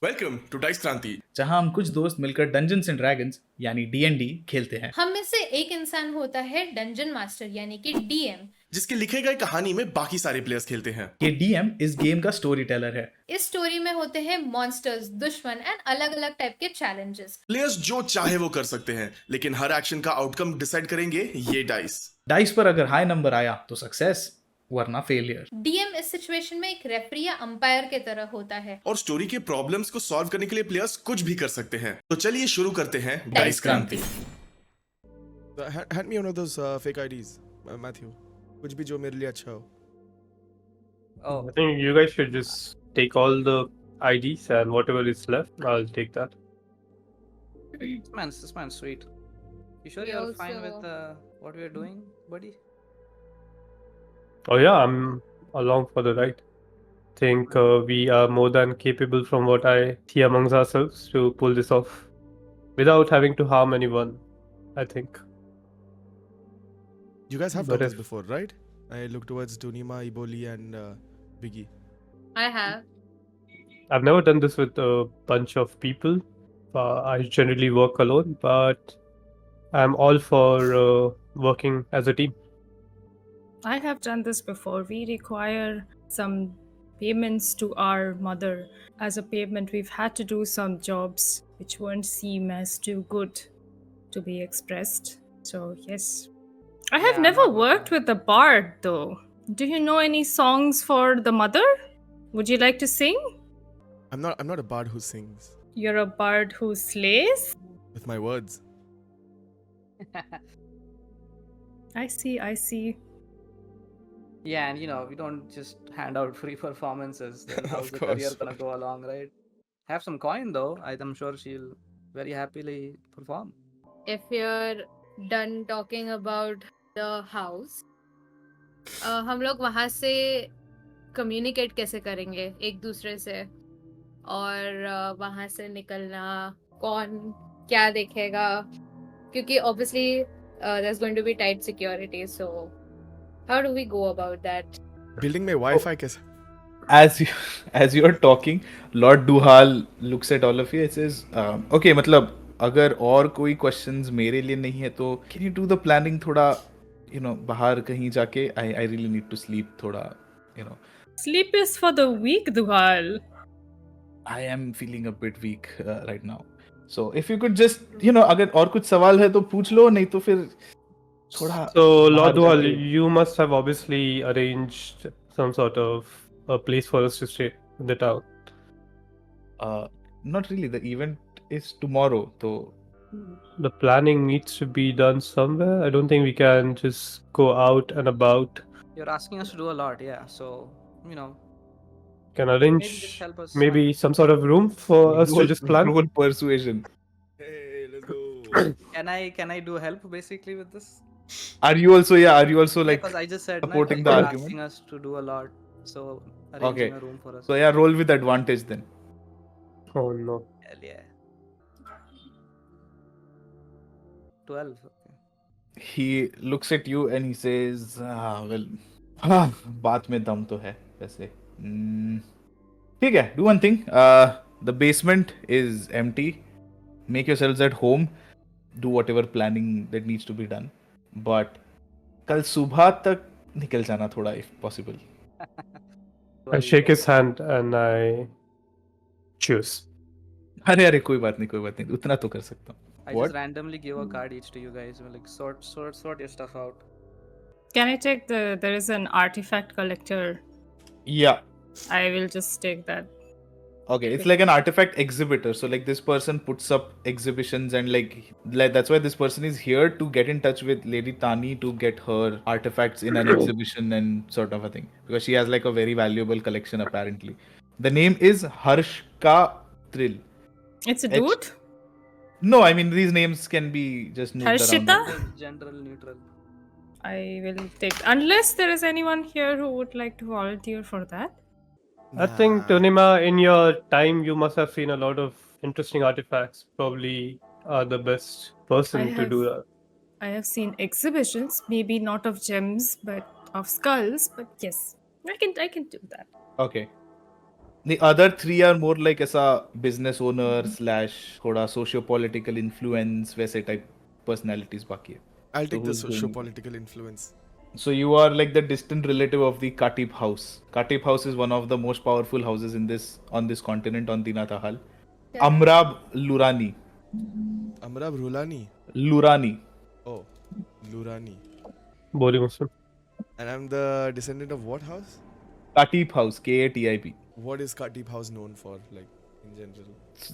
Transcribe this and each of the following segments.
Welcome to DiceKranti, जहां हम कुछ दोस्त मिलकर डंजन्स एंड ड्रैगन्स यानी D&D खेलते हैं। हम में से एक इंसान होता है डंजन मास्टर यानी कि डीएम। जिसके लिखे गए कहानी में बाकी सारे प्लेयर्स खेलते हैं। ये DM इस गेम का स्टोरी टेलर है। इस स्टोरी में होते हैं मॉन्स्टर्स, दुश्मन एंड अलग अलग टाइप के चैलेंजेस। प्लेयर्स जो चाहे वो कर सकते हैं, लेकिन हर एक्शन का आउटकम डिसाइड करेंगे ये डाइस। डाइस पर अगर हाई नंबर आया तो सक्सेस, वरना फेलियर। डीएम इस सिचुएशन में एक रेफरी या अंपायर के तरह होता है। और स्टोरी के प्रॉब्लम्स को सॉल्व करने के लिए प्लेयर्स कुछ भी कर सकते हैं। तो चलिए शुरू करते हैं DiceKranti। DiceKranti। Hand me one of those fake IDs, Matthew. कुछ भी जो मेरे लिए अच्छा हो. I think you guys should just take all the IDs and whatever is left, I'll take that. This man's sweet. You sure We you're fine also- with what we're doing, buddy? Oh yeah, I'm along for the ride. Think we are more than capable from what I see amongst ourselves to pull this off without having to harm anyone, I think. You guys have But done this if- before, right? I look towards Dunima, Iboli, and Biggie. I have. I've never done this with a bunch of people. I generally work alone, but I'm all for working as a team. I have done this before. We require some payments to our mother. As a payment, we've had to do some jobs which won't seem as too good to be expressed. So, yes. I have Yeah, never not worked okay. with a bard though. Do you know any songs for the mother? Would you like to sing? I'm not a bard who sings You're a bard who slays? with my words. I see. Yeah, and we don't just hand out free performances. Then how's Of the career course. gonna go along, right? Have some coin though. I'm sure she'll very happily perform. If you're done talking about the house, हम लोग वहाँ से communicate कैसे करेंगे एक दूसरे से, और वहाँ से निकलना कौन क्या देखेगा, क्योंकि obviously there's going to be tight security, so how do we go about that? Building में Wi-Fi कैसा? As you are talking, Lord Duhal looks at all of you and says, okay, मतलब अगर और कोई questions मेरे लिए नहीं है तो can you do the planning थोड़ा, बाहर कहीं जाके I really need to sleep थोड़ा, Sleep is for the weak, Duhal. I am feeling a bit weak right now. So if you could just, अगर और कुछ सवाल है तो पूछ लो, नहीं तो फिर थोड़ा So, बाहर Lord Duhal, जाके- you must have obviously arranged some sort of a place for us to stay in the town. Not really. The event is tomorrow, so The planning needs to be done somewhere. I don't think we can just go out and about. You're asking us to do a lot, yeah. So Can maybe arrange just help us. maybe some sort of room for us to just plan. roll persuasion. Hey, let's go. Can I do help basically with this? Are you also like Because I just said supporting you're the argument? asking us to do a lot, so arranging a room for us. So yeah, roll with advantage then. Oh no. Hell yeah. 12. Okay. He looks at you and he says, well, बात में दम तो है वैसे. ठीक है, do one thing. The basement is empty. Make yourselves at home. Do whatever planning that needs to be done. But कल सुबह तक निकल जाना थोड़ा if possible. I shake his hand and I choose. अरे कोई बात नहीं, उतना तो कर सकता हूँ. I What? just randomly give a card each to you guys. We're like sort your stuff out. Can I take there is an artifact collector. Yeah. I will just take that. Okay, it's like an artifact exhibitor. So like this person puts up exhibitions and like that's why this person is here to get in touch with Lady Tani to get her artifacts in an exhibition and sort of a thing. Because she has like a very valuable collection apparently. The name is Harshka Trill. It's a H- dude? No, I mean these names can be just moved Harshita? around. General neutral. I will take. Unless there is anyone here who would like to volunteer for that. I think, Tonima, in your time, you must have seen a lot of interesting artifacts. Probably are the best person to do that. I have seen exhibitions, maybe not of gems, but of skulls. But yes, I can do that. Okay. The other three are more like ऐसा business owner slash थोड़ा socio-political influence वैसे type personalities बाकी है. I'll So take the who's going? socio-political influence. So you are like the distant relative of the Katip house. Katip house is one of the most powerful houses in this on this continent on Dinatahal. Yeah. Amrab Lurani. Amrab Rulani. Lurani. Oh, Lurani. Boring Muslim. And I'm the descendant of what house? Katip house. Katip. What is Katip house known for, like, in general?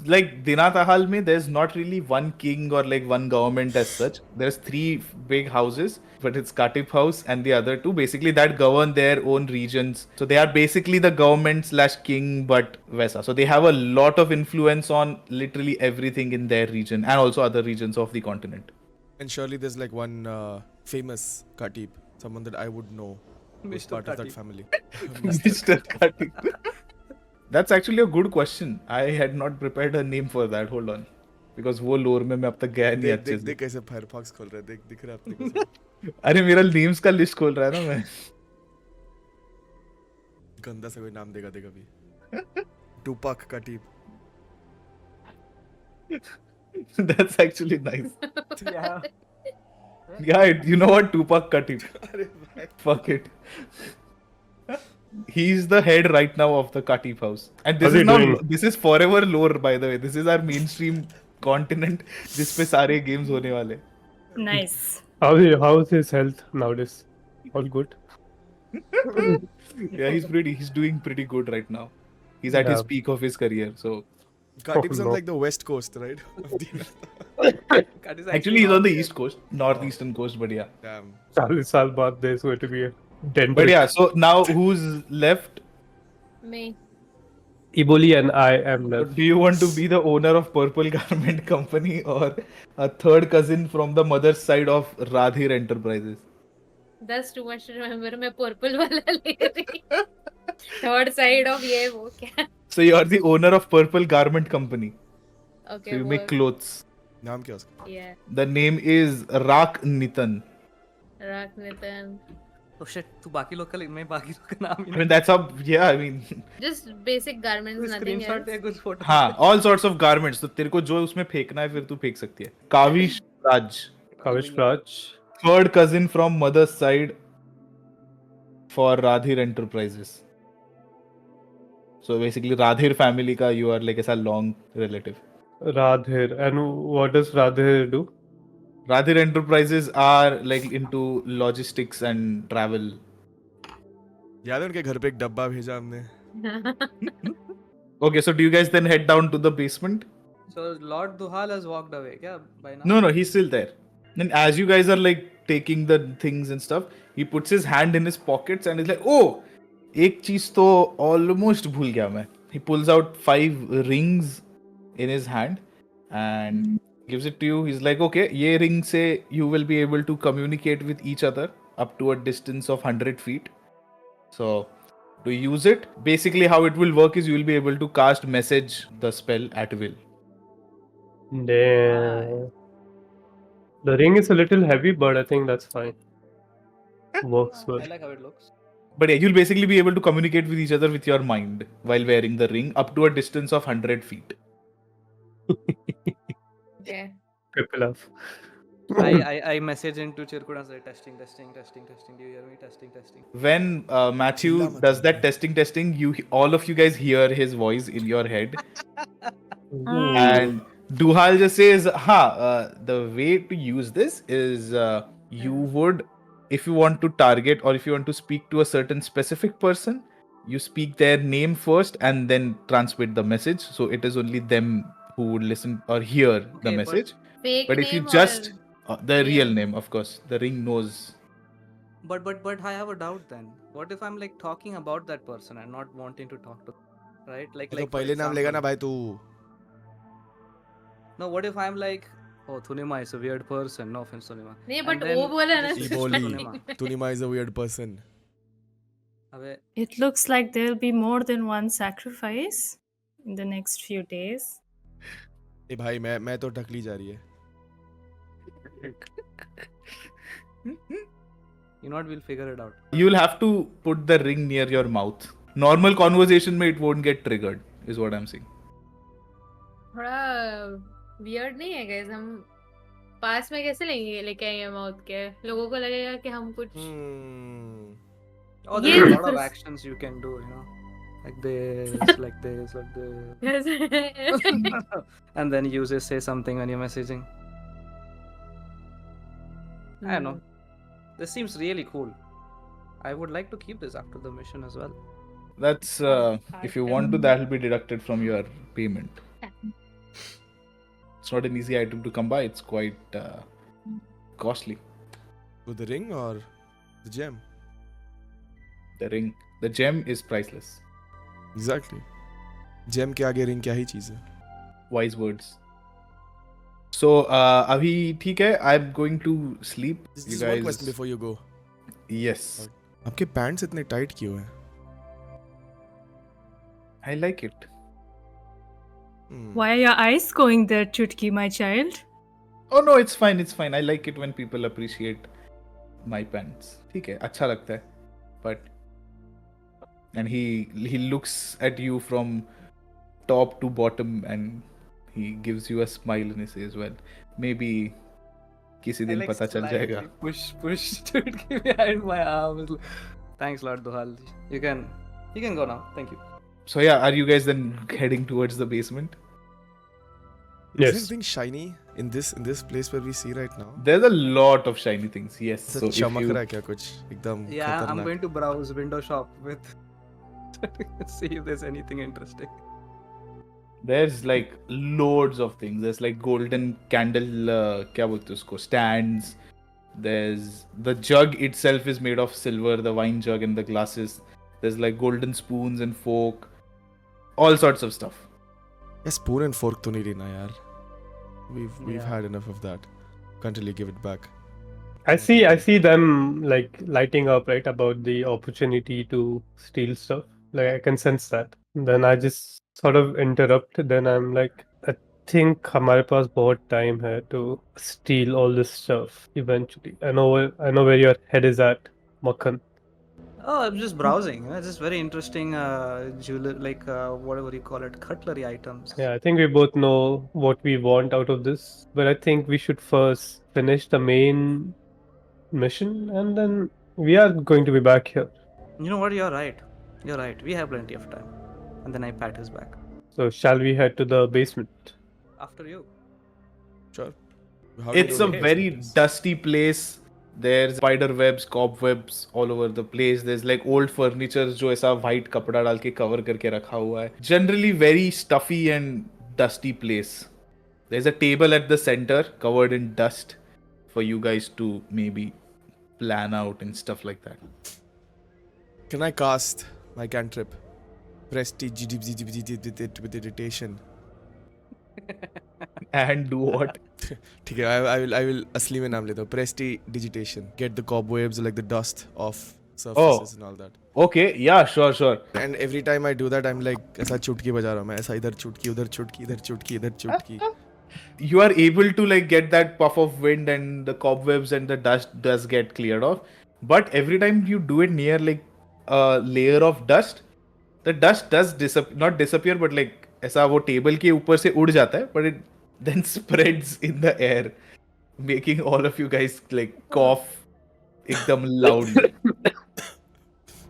Like Dinatahal mein, there's not really one king or like one government as such. There's three big houses, but it's Katip house and the other two basically that govern their own regions. So they are basically the government slash king, but Vesa. So they have a lot of influence on literally everything in their region and also other regions of the continent. And surely there's like one famous Katip, someone that I would know who's Mr. part of that Katip. family. Mr. Katip. That's actually a good question. I had not prepared a name for that. Hold on. Because वो lore में मैं अब तक गया नहीं देख अच्छे देख से. देख कैसे फायरफॉक्स खोल रहा है, देख दिख रहा है अपने को सब. अरे मेरा names का list खोल रहा है ना मैं. गंदा सा कोई नाम देगा दे कभी. Tupac Katip. That's actually nice. Yeah. Yeah, you know what? Tupac Katip. अरे भाई. Fuck it. He's the head right now of the Katip house. And this How's is he now doing? this is forever lore by the way. This is our mainstream continent जिस पे सारे games होने वाले. Nice. How's his health nowadays? All good. Yeah, he's doing pretty good right now. He's at his Yeah. peak of his career. So Katip's on no. like the west coast, right? Of the That is actually he's on the not east coast, northeastern coast, but yeah. damn. 40 साल बाद there's going to be a dendritic. But yeah, so now who's left? Me. Eboli and I am left. Do you want to be the owner of Purple Garment Company or a third cousin from the mother's side of Radhir Enterprises? That's too much to remember. मैं purple वाला ले रही. Third side of ये वो क्या? So you are the owner of Purple Garment Company. Okay. So you वो- make clothes. नाम क्या उसका? Yeah. The name is Rak Nitan. Raknitan. Oh shit, तू बाकी लोग का मैं बाकी लोग का नाम ही I mean that's how I mean Just basic garments, नहीं. nothing screenshot else. दे कुछ फोटो. हाँ all sorts of garments. तो तेरे को जो उसमें फेंकना है फिर तू फेंक सकती है. Kavish Raj. Kavish Raj. Third cousin from mother's side for Radhir Enterprises. So basically Radhir family ka you are like a long relative. Radhir. And what does Radhir do? Radhir Enterprises are like into logistics and travel. याद है उनके घर पे एक डब्बा भेजा हमने. Okay, so do you guys then head down to the basement? So Lord Duhal has walked away क्या by now? No, he's still there. And as you guys are like taking the things and stuff, he puts his hand in his pockets and is like, oh, एक चीज तो almost भूल गया मैं. He pulls out 5 rings in his hand and gives it to you. He's like, okay, ये ring से you will be able to communicate with each other up to a distance of 100 feet. So to use it, basically how it will work is you will be able to cast message the spell at will. Damn. The ring is a little heavy, but I think that's fine. Works well. I like how it looks. But yeah, you'll basically be able to communicate with each other with your mind while wearing the ring up to a distance of 100 feet. Okay. Triple F. I message into Chirkuda say testing. Do you hear me? Testing. When Matthew does that testing, you all of you guys hear his voice in your head, and Duhal just says, the way to use this is you would, if you want to target or if you want to speak to a certain specific person, you speak their name first and then transmit the message. So it is only them who would listen or hear the Okay, message. Fake But if you name just or the real real? name, of course, the ring knows. But I have a doubt then. What if I'm like talking about that person and not wanting to talk to them? Right? Like तो for पहले नाम लेगा ना example- भाई तू. No, what if I'm like, oh, Thunima is a weird person. No offense, Thunima. नहीं And but then वो बोला ना. just- Eboli. Thunima. Tunima is a weird person. अबे, It looks like there'll be more than one sacrifice in the next few days. ए भाई मैं तो ढकली जा रही है. you know what? We'll figure it out. You'll have to put the ring near your mouth, normal conversation में it won't get triggered is what I'm saying. थोड़ा weird नहीं है गाइस? हम पास में कैसे लेके आएंगे माउथ के? लोगों को लगेगा कि हम कुछ Oh, ये there's a lot of first- actions you can do, you know, like this, like this, like this, and then you just say something when you're messaging. I don't know. This seems really cool. I would like to keep this after the mission as well. That's if you want to, that'll be deducted from your payment. It's not an easy item to come by. It's quite costly. With the ring or the gem? The ring, the gem is priceless. Exactly. Gem के आगे ring क्या ही चीज़ है? Wise words. So अभी ठीक है. I'm going to sleep. Just one question before you go. Yes. आपके pants इतने tight क्यों हैं? I like it. Why are your eyes going there, Chutki, my child? Oh no, it's fine. It's fine. I like it when people appreciate my pants. ठीक है, अच्छा लगता है. But and he looks at you from top to bottom and he gives you a smile and he says, "Well, maybe किसी दिन पता चल जाएगा." Push Chutki behind my arm. Thanks, Lord Duhal. You can go now. Thank you. So yeah, are you guys then heading towards the basement? Is Yes. anything shiny in this place where we see right now? There's a lot of shiny things. Yes. ऐसा So if चमक you रहा है क्या कुछ एकदम Yeah, I'm खतरनाक? going to browse window shop with see if there's anything interesting. there's like loads of things. There's like golden candle, क्या बोलते हैं उसको, stands. There's the jug itself is made of silver, the wine jug and the glasses. There's like golden spoons and fork, all sorts of stuff. Yeah, spoon and fork तो नहीं लेना यार. We've Yeah. had enough of that. Can't really give it back. I see them like lighting up, right, about the opportunity to steal stuff. Like I can sense that. Then I just sort of interrupt. Then I'm like, I think हमारे पास बहुत time है to steal all this stuff eventually. I know where your head is at, Makhan. Oh, I'm just browsing. It's just very interesting jewelry, like whatever you call it, cutlery items. Yeah, I think we both know what we want out of this, but I think we should first finish the main mission and then we are going to be back here. You know what? You're right. You're right. We have plenty of time. And then I pat his back. So shall we head to the basement? After you. Sure. How do you It's know a the very basement is? dusty place. There's spider webs, cobwebs all over the place. There's like old furniture जो ऐसा white कपड़ा डाल के cover करके रखा हुआ है. Generally very stuffy and dusty place. There's a table at the center covered in dust for you guys to maybe plan out and stuff like that. Can I cast my cantrip? Prestidigitation. And do what? ठीक है, I will असली में नाम लेता हूँ. Prestidigitation. Get the cobwebs, like the dust off surfaces and all that. Okay, yeah, sure. And every time I do that, I'm like ऐसा चुटकी बजा रहा हूँ मैं. ऐसा इधर चुटकी, उधर चुटकी, इधर चुटकी, इधर चुटकी. You are able to like get that puff of wind and the cobwebs and the dust does get cleared off. But every time you do it near like a layer of dust, the dust does not disappear, but like ऐसा वो table के ऊपर से उड़ जाता है, but it then spreads in the air, making all of you guys like cough एकदम loudly.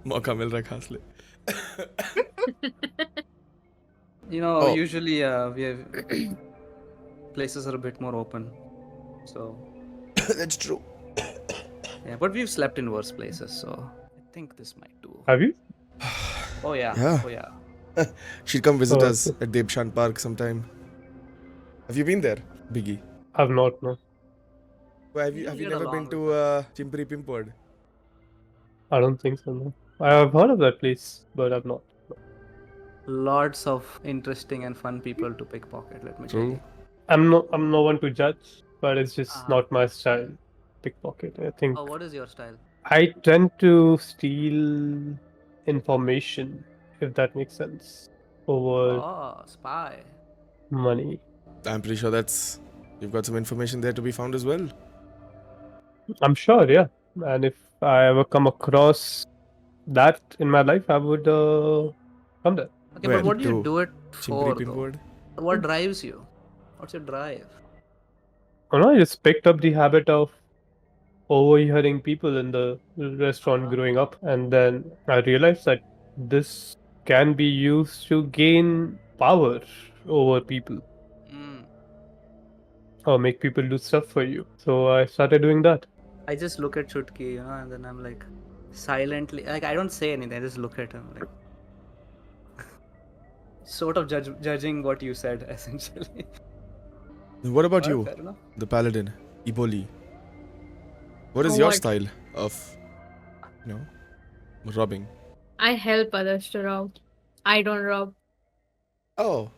मौका मिल रहा है खास ले. You know, Oh. usually we have places are a bit more open. So, That's true. yeah, but we've slept in worse places, so I think this might do. Have you? Oh, yeah. Yeah. Oh, yeah. She'll come visit Oh, us at Debshan Park sometime. Have you been there, Biggie? I've not, no. Have you You'll get never been along to Chimpri Pimpord? I don't think so, no. I have heard of that place, but I've not. Lots of interesting and fun people to pickpocket, let me tell True. you. I'm no one to judge, but it's just Ah. not my style. Pickpocket. I think Oh, what is your style? I tend to steal information, if that makes sense, over Oh, spy. money. I'm pretty sure you've got some information there to be found as well. I'm sure, yeah. And if I ever come across that in my life, I would come there. Okay, Where but what do you to? do it Chimpri for, though? Pinboard? What drives you? What's your drive? I don't know, I just picked up the habit of overhearing people in the restaurant growing up, and then I realized that this can be used to gain power over people Mm. or make people do stuff for you. So I started doing that. I just look at Chutki, and then I'm like silently, like I don't say anything. I just look at him, like sort of judging what you said, essentially. What about Alright, you, fair enough. the paladin, Iboli? What is your What? style of, robbing? I help others to rob. I don't rob. Oh,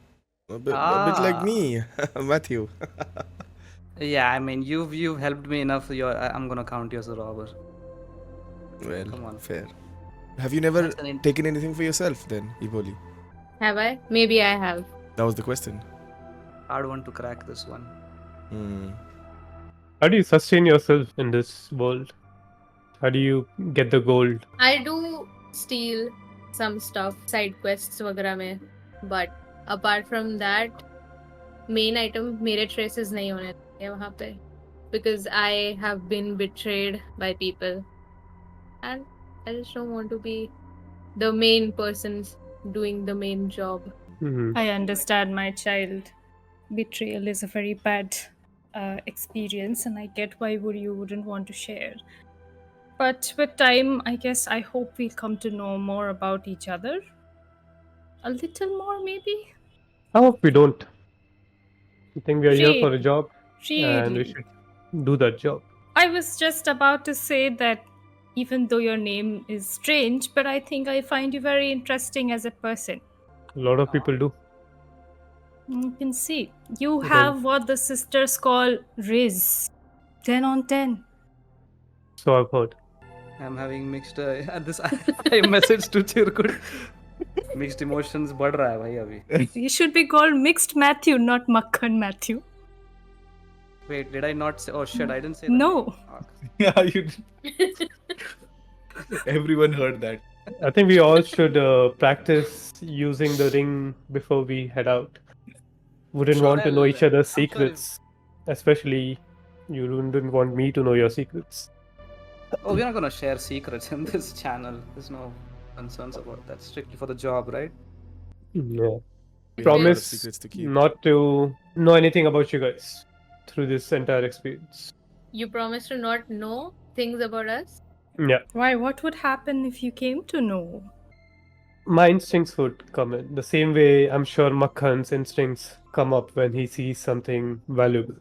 a bit like me, Matthew. Yeah, I mean, you've helped me enough. I'm gonna count you as a robber. Well, Come on. fair. Have you never That's an taken anything for yourself then, Iboli? Have I? Maybe I have. That was the question. hard one to crack, this one. Hmm. How do you sustain yourself in this world? How do you get the gold? I do steal some stuff, side quests वगैरह में, but apart from that, main item मेरे traces नहीं होने चाहिए वहाँ पे, because I have been betrayed by people, and I just don't want to be the main person doing the main job. Mhm. I understand, my child. Betrayal is a very bad experience, and I get why you wouldn't want to share. But with time, I guess I hope we'll come to know more about each other. A little more, maybe? I hope we don't. I think we are here for a Really? job, and we Really? should do that job. I was just about to say that even though your name is strange, but I think I find you very interesting as a person. A lot of people do. You can see. You Okay. have what the sisters call Riz. 10 on 10. So I've heard. I'm having mixed this I messaged to Chirkut. Mixed emotions बढ़ रहा है भाई अभी. You should be called Mixed Matthew, not Makhan Matthew. Wait, did I not say? Oh shit, I didn't say that. No. Fuck. Yeah, you. Everyone heard that. I think we all should practice using the ring before we head out. Wouldn't Sure, want to know each other's I'm sure secrets. Especially, you wouldn't want me to know your secrets. Oh, we're not gonna share secrets in this channel. There's no concerns about that. Strictly for the job, right? Yeah. We have a lot of Promise secrets to keep. not to know anything about you guys through this entire experience. You promise to not know things about us? Yeah. Why? What would happen if you came to know? My instincts would come in. The same way I'm sure Makhan's instincts come up when he sees something valuable.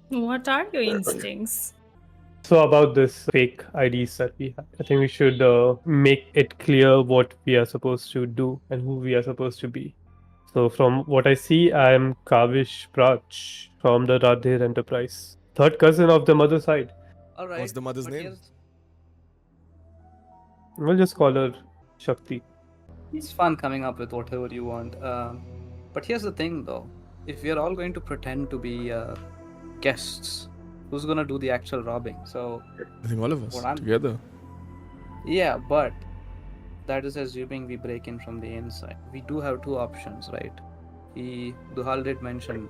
What are your instincts? So about this fake IDs that we have, I think we should make it clear what we are supposed to do and who we are supposed to be. So from what I see, I am Kavish Prach from the Radhir Enterprise, third cousin of the mother side. All right. What's the mother's but name? here's- We'll just call her Shakti. It's fun coming up with whatever you want. But here's the thing, though. If we're all going to pretend to be guests, who's gonna do the actual robbing? So I think all of us What I'm- together. yeah, but that is assuming we break in from the inside. We do have two options, right? Duhal did mention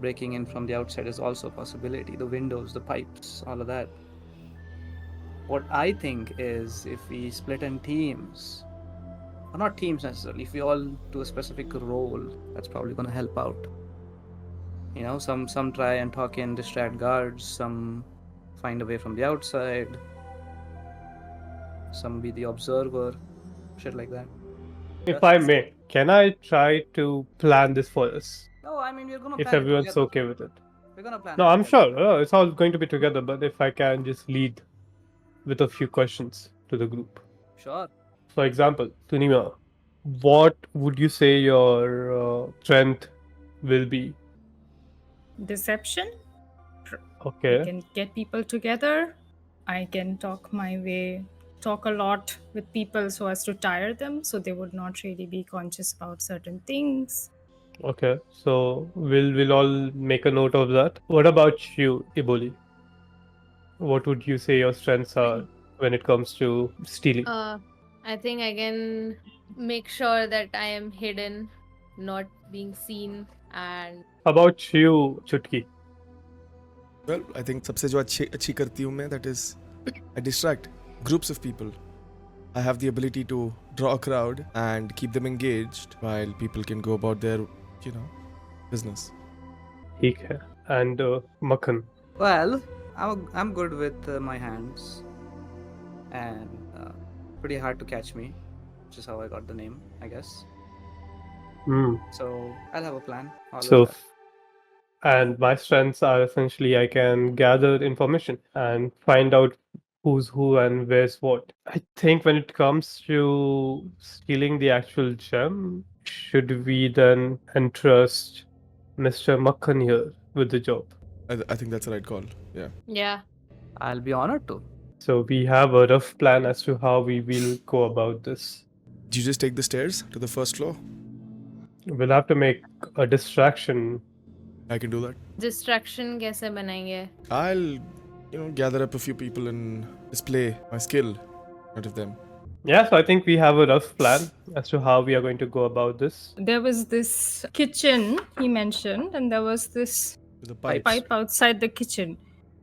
breaking in from the outside is also a possibility. The windows, the pipes, all of that. What I think is if we split in teams, or not teams necessarily, if we all do a specific role, that's probably gonna help out. You know, some try and talk in, distract guards, some find a way from the outside, some be the observer, shit like that. If I may, can I try to plan this for us? No, I mean we're gonna. If plan it everyone's together. okay with it. We're gonna plan. No, it I'm together. sure. It's all going to be together, but if I can just lead with a few questions to the group. Sure. For example, Tunima, what would you say your strength will be? Deception? I Okay. can get people together. I can talk a lot with people so as to tire them, so they would not really be conscious about certain things. Okay. So we'll all make a note of that. What about you, Iboli? What would you say your strengths are when it comes to stealing? I think I can make sure that I am hidden, not being seen, and How about you, Chutki? Well, I think सबसे जो अच्छी करती हूँ मैं, that is I distract groups of people. I have the ability to draw a crowd and keep them engaged while people can go about their, business. ठीक है. And Makhan. Well, I'm good with my hands, and pretty hard to catch me, which is how I got the name, I guess. Hmm. So I'll have a plan. All So, of that. and my strengths are essentially I can gather information and find out who's who and where's what. I think when it comes to stealing the actual gem, should we then entrust Mr. Makhan here with the job? I think that's the right call. Yeah. yeah. I'll be honored to. So we have a rough plan as to how we will go about this. Do you just take the stairs to the first floor? We'll have to make a distraction. I can do that. Distraction कैसे बनाएंगे? I'll, gather up a few people and display my skill in front of them. Yeah, so I think we have a rough plan as to how we are going to go about this. There was this kitchen he mentioned, and there was this With the pipes. pipe outside the kitchen.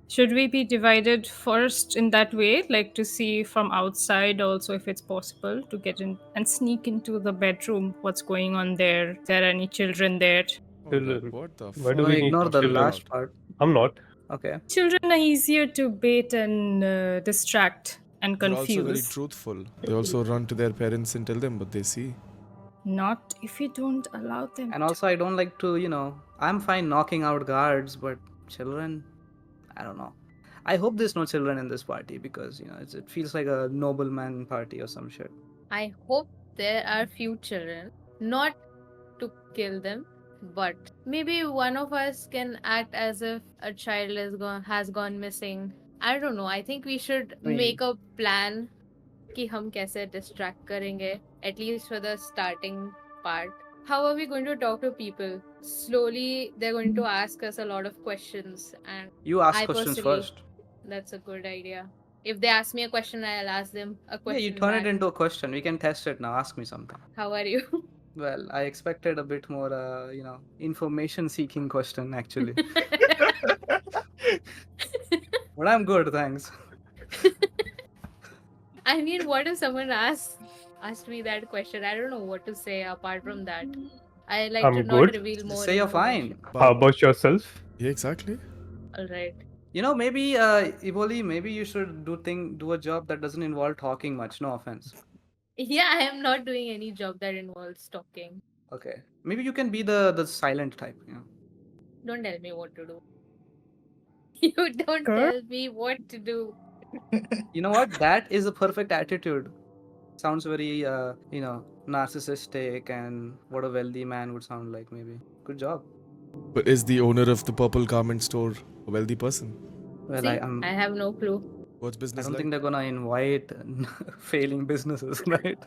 Should we be divided first in that way, like to see from outside also if it's possible to get in and sneak into the bedroom, what's going on there? If there are any children there? Oh, Children. what the Why do No, we need ignore the children? last part. I'm not. Okay. Children are easier to bait and distract and They're also very confuse. truthful. They also run to their parents and tell them what they see. Not if you don't allow them. And also, I don't like to, I'm fine knocking out guards, but children, I don't know. I hope there's no children in this party because, it feels like a nobleman party or some shit. I hope there are few children, not to kill them, but maybe one of us can act as if a child has gone missing. I don't know. I think we should Right. make a plan कि हम कैसे distract करेंगे, at least for the starting part. How are we going to talk to people? Slowly, they're going to ask us a lot of questions, and You ask I questions personally- first. that's a good idea. If they ask me a question, I'll ask them a question. Yeah, you turn it back. into a question. We can test it now. Ask me something. How are you? Well, I expected a bit more, information-seeking question actually. But I'm good, thanks. I mean, what if someone asked me that question? I don't know what to say apart from that. I like I'm to not good. reveal more. Just say you're fine. information. How about yourself? Yeah, exactly. All right. Maybe Evoli, maybe you should do a job that doesn't involve talking much. No offense. Yeah, I am not doing any job that involves talking. Okay. Maybe you can be the silent type. Don't tell me what to do. You don't Girl? tell me what to do. You know what? That is a perfect attitude. Sounds very narcissistic and what a wealthy man would sound like. Maybe. Good job. But is the owner of the purple garment store a wealthy person? Well, See, I I have no clue. What's I business don't like? think they're gonna invite failing businesses, right?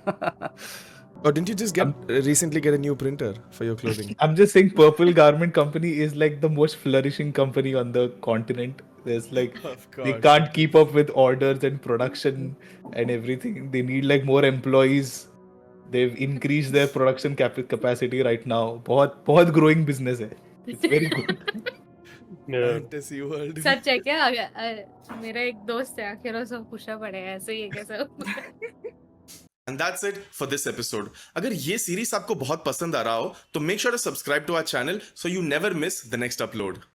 Or didn't you just recently get a new printer for your clothing? I'm just saying, Purple Garment Company is like the most flourishing company on the continent. There's like Of they can't keep up with orders and production and everything. They need like more employees. They've increased their production capacity right now. बहुत growing business है. It's very good. Yeah. Fantasy world. सच है क्या? मेरा एक दोस्त है, आखिर उसको पूछना पड़ेगा ऐसे ही है कैसे? And that's it for this episode. अगर ये सीरीज आपको बहुत पसंद आ रहा हो तो make sure to subscribe to our channel so you never miss the next upload.